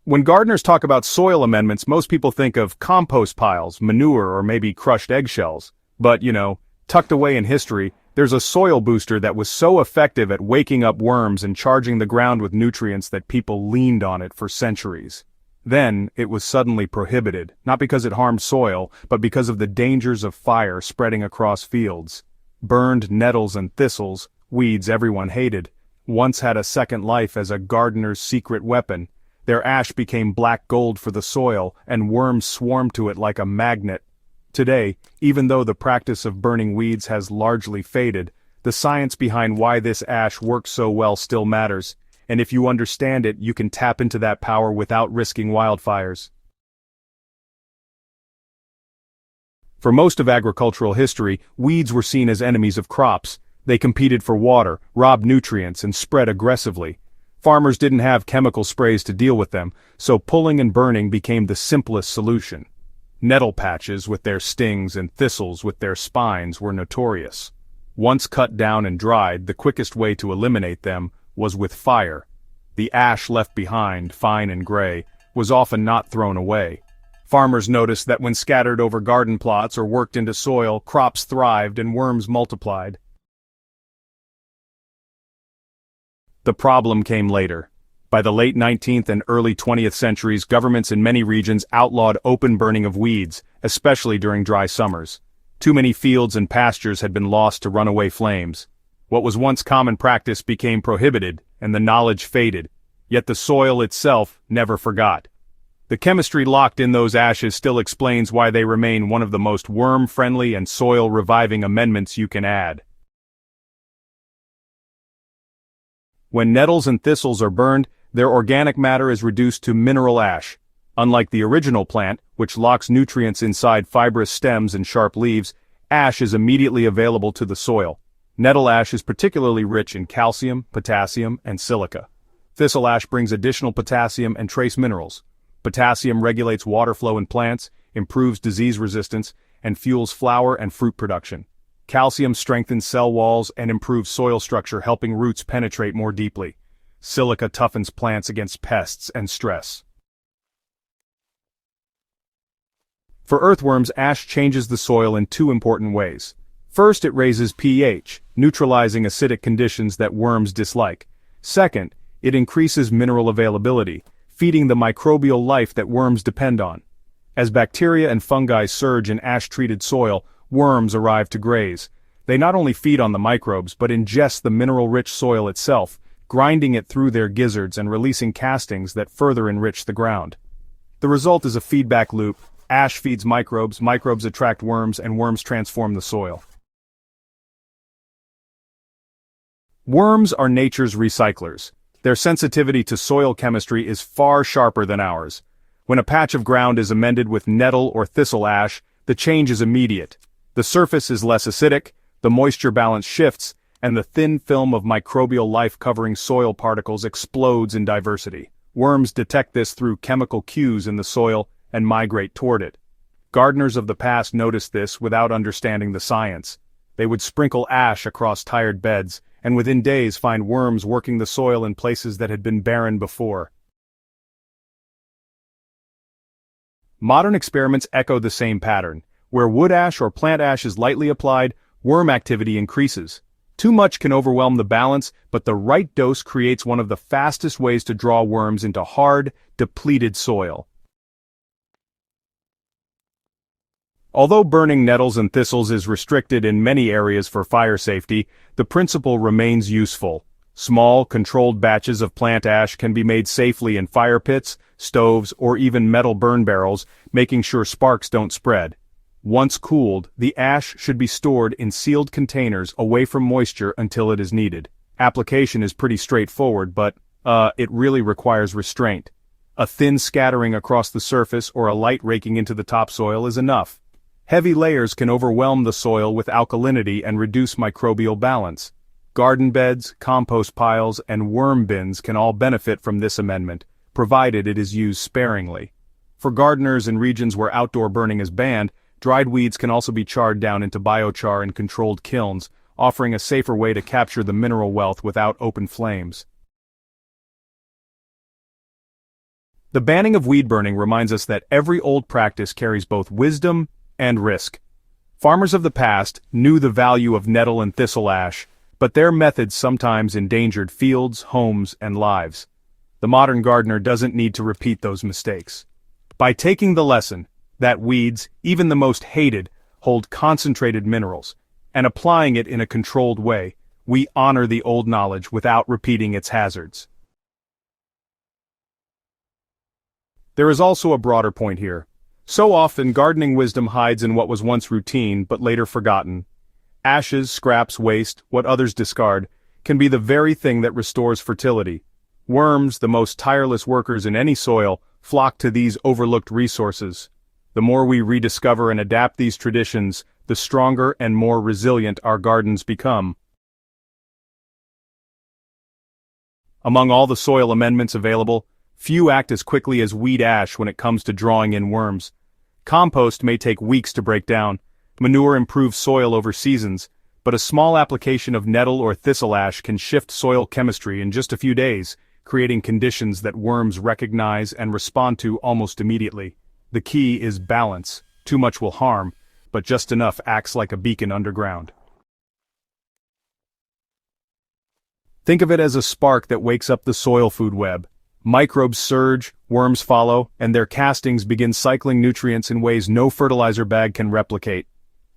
When gardeners talk about soil amendments, most people think of compost piles, manure, or maybe crushed eggshells. But, tucked away in history, there's a soil booster that was so effective at waking up worms and charging the ground with nutrients that people leaned on it for centuries. Then, it was suddenly prohibited, not because it harmed soil, but because of the dangers of fire spreading across fields. Burned nettles and thistles, weeds everyone hated, once had a second life as a gardener's secret weapon. Their ash became black gold for the soil, and worms swarmed to it like a magnet. Today, even though the practice of burning weeds has largely faded, the science behind why this ash works so well still matters, and if you understand it, you can tap into that power without risking wildfires. For most of agricultural history, weeds were seen as enemies of crops. They competed for water, robbed nutrients, and spread aggressively. Farmers didn't have chemical sprays to deal with them, so pulling and burning became the simplest solution. Nettle patches with their stings and thistles with their spines were notorious. Once cut down and dried, the quickest way to eliminate them was with fire. The ash left behind, fine and gray, was often not thrown away. Farmers noticed that when scattered over garden plots or worked into soil, crops thrived and worms multiplied. The problem came later. By the late 19th and early 20th centuries, governments in many regions outlawed open burning of weeds, especially during dry summers. Too many fields and pastures had been lost to runaway flames. What was once common practice became prohibited, and the knowledge faded. Yet the soil itself never forgot. The chemistry locked in those ashes still explains why they remain one of the most worm-friendly and soil-reviving amendments you can add. When nettles and thistles are burned, their organic matter is reduced to mineral ash. Unlike the original plant, which locks nutrients inside fibrous stems and sharp leaves, ash is immediately available to the soil. Nettle ash is particularly rich in calcium, potassium, and silica. Thistle ash brings additional potassium and trace minerals. Potassium regulates water flow in plants, improves disease resistance, and fuels flower and fruit production. Calcium strengthens cell walls and improves soil structure, helping roots penetrate more deeply. Silica toughens plants against pests and stress. For earthworms, ash changes the soil in two important ways. First, it raises pH, neutralizing acidic conditions that worms dislike. Second, it increases mineral availability, feeding the microbial life that worms depend on. As bacteria and fungi surge in ash-treated soil, worms arrive to graze. They not only feed on the microbes but ingest the mineral-rich soil itself, grinding it through their gizzards and releasing castings that further enrich the ground. The result is a feedback loop. Ash feeds microbes, microbes attract worms, and worms transform the soil. Worms are nature's recyclers. Their sensitivity to soil chemistry is far sharper than ours. When a patch of ground is amended with nettle or thistle ash, the change is immediate. The surface is less acidic, the moisture balance shifts, and the thin film of microbial life covering soil particles explodes in diversity. Worms detect this through chemical cues in the soil and migrate toward it. Gardeners of the past noticed this without understanding the science. They would sprinkle ash across tired beds, and within days find worms working the soil in places that had been barren before. Modern experiments echo the same pattern. Where wood ash or plant ash is lightly applied, worm activity increases. Too much can overwhelm the balance, but the right dose creates one of the fastest ways to draw worms into hard, depleted soil. Although burning nettles and thistles is restricted in many areas for fire safety, the principle remains useful. Small, controlled batches of plant ash can be made safely in fire pits, stoves, or even metal burn barrels, making sure sparks don't spread. Once cooled, the ash should be stored in sealed containers away from moisture until it is needed. Application is pretty straightforward, but, it really requires restraint. A thin scattering across the surface or a light raking into the topsoil is enough. Heavy layers can overwhelm the soil with alkalinity and reduce microbial balance. Garden beds, compost piles, and worm bins can all benefit from this amendment, provided it is used sparingly. For gardeners in regions where outdoor burning is banned, dried weeds can also be charred down into biochar in controlled kilns, offering a safer way to capture the mineral wealth without open flames. The banning of weed burning reminds us that every old practice carries both wisdom and risk. Farmers of the past knew the value of nettle and thistle ash, but their methods sometimes endangered fields, homes, and lives. The modern gardener doesn't need to repeat those mistakes. By taking the lesson that weeds, even the most hated, hold concentrated minerals, and applying it in a controlled way, we honor the old knowledge without repeating its hazards. There is also a broader point here. So often gardening wisdom hides in what was once routine but later forgotten. Ashes, scraps, waste, what others discard, can be the very thing that restores fertility. Worms, the most tireless workers in any soil, flock to these overlooked resources. The more we rediscover and adapt these traditions, the stronger and more resilient our gardens become. Among all the soil amendments available, few act as quickly as weed ash when it comes to drawing in worms. Compost may take weeks to break down, manure improves soil over seasons, but a small application of nettle or thistle ash can shift soil chemistry in just a few days, creating conditions that worms recognize and respond to almost immediately. The key is balance. Too much will harm, but just enough acts like a beacon underground. Think of it as a spark that wakes up the soil food web. Microbes surge, worms follow, and their castings begin cycling nutrients in ways no fertilizer bag can replicate.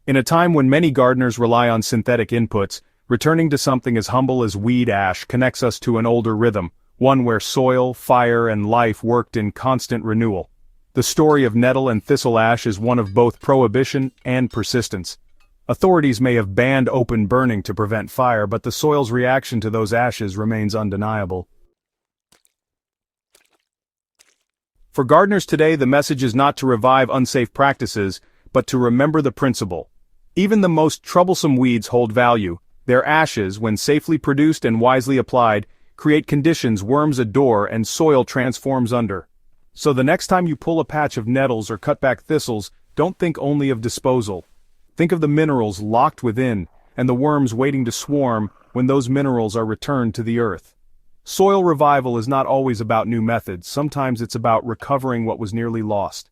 In a time when many gardeners rely on synthetic inputs, returning to something as humble as weed ash connects us to an older rhythm, one where soil, fire, and life worked in constant renewal. The story of nettle and thistle ash is one of both prohibition and persistence. Authorities may have banned open burning to prevent fire, but the soil's reaction to those ashes remains undeniable. For gardeners today, the message is not to revive unsafe practices, but to remember the principle. Even the most troublesome weeds hold value. Their ashes, when safely produced and wisely applied, create conditions worms adore and soil transforms under. So the next time you pull a patch of nettles or cut back thistles, don't think only of disposal. Think of the minerals locked within, and the worms waiting to swarm when those minerals are returned to the earth. Soil revival is not always about new methods, sometimes it's about recovering what was nearly lost.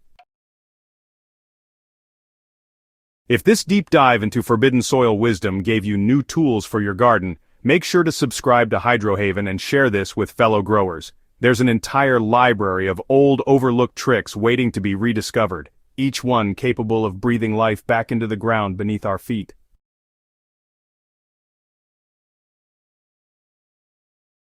If this deep dive into forbidden soil wisdom gave you new tools for your garden, make sure to subscribe to Hydrohaven and share this with fellow growers. There's an entire library of old overlooked tricks waiting to be rediscovered, each one capable of breathing life back into the ground beneath our feet.